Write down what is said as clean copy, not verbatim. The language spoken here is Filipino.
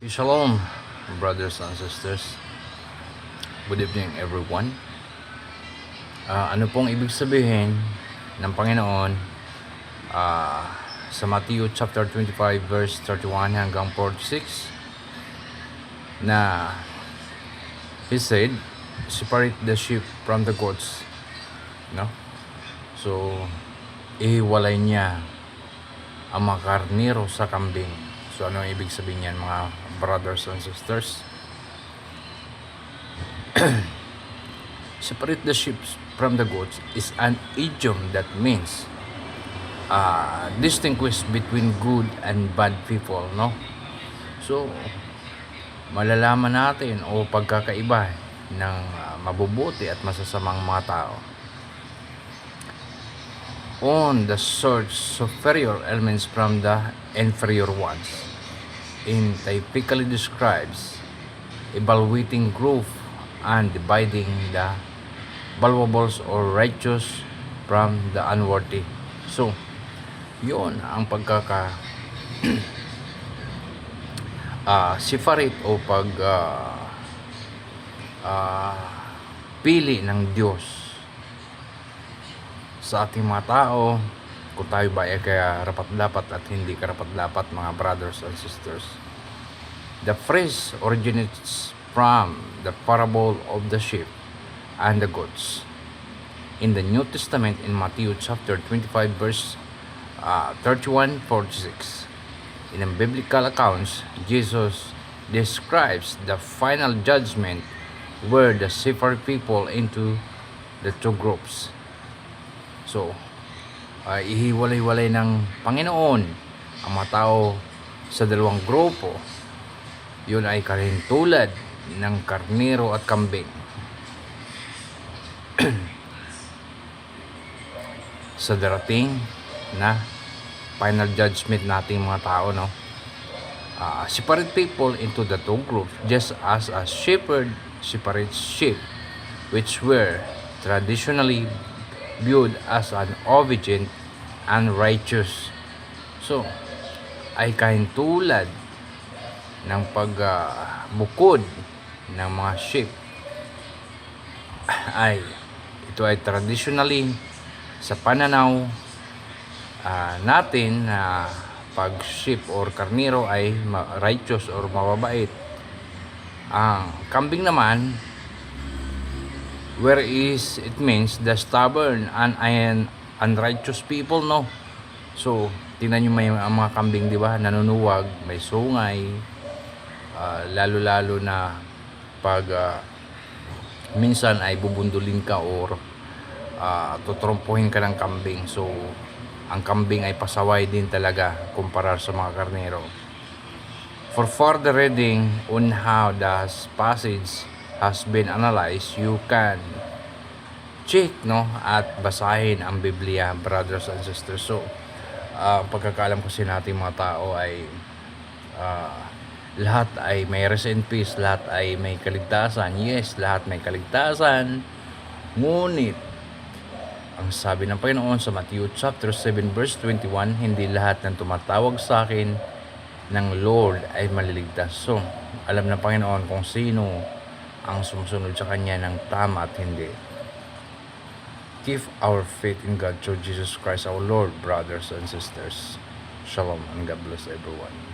Shalom, brothers and sisters. Good evening, everyone. Ano pong ibig sabihin ng Panginoon sa Matthew chapter 25 verse 31 hanggang 46 na He said, separate the sheep from the goats. No? So, ihiwalay niya ang mga karnero sa kambing. So, ano ang ibig sabihin yan, mga brothers and sisters? Separate the sheep from the goats is an idiom that means distinguish between good and bad people, no? So, malalaman natin o pagkakaiba ng mabubuti at masasamang mga tao. On the search superior elements from the inferior ones, in typically describes evaluating growth and dividing the valuables or righteous from the unworthy. So, yun ang pagkaka separate o pili ng Diyos sa ating mga tao, kung tayo ba ay kaya rapat-dapat at hindi karapat-dapat, mga brothers and sisters. The phrase originates from the parable of the sheep and the goats in the New Testament in Matthew chapter 25 verse 31-46. In the biblical accounts, Jesus describes the final judgment where the separate people into the two groups. So, ihiwalay-walay ng Panginoon ang mga tao sa dalawang grupo. Yun ay tulad ng karnero at kambing. Sa darating na final judgment nating mga tao, no? Separate people into the two groups just as a shepherd separates sheep, which were traditionally viewed as an obedient and righteous. So, ay kahintulad ng pagbukod ng mga sheep ito ay traditionally sa pananaw natin na pag sheep or karnero ay righteous or mababait. Ang kambing naman, whereas it means the stubborn and unrighteous people, no? So, tingnan nyo ang mga kambing, di ba? Nanunuwag, may sungay, lalo-lalo na pag minsan ay bubundulin ka or tutrumpuhin ka ng kambing. So, ang kambing ay pasaway din talaga kumpara sa mga karnero. For further reading on how the passage has been analyzed, you can check, no, at basahin ang Biblia, brothers and sisters. So, pagkakalam kasi natin mga tao ay lahat ay may rest in peace, lahat ay may kaligtasan. Yes, lahat may kaligtasan. Ngunit, ang sabi ng Panginoon sa Matthew chapter 7 verse 21, hindi lahat ng tumatawag sa akin ng Lord ay maliligtas. So, alam ng Panginoon kung sino ang sumusunod sa Kanya ng tama at hindi. Keep our faith in God through Jesus Christ our Lord, brothers and sisters. Shalom and God bless everyone.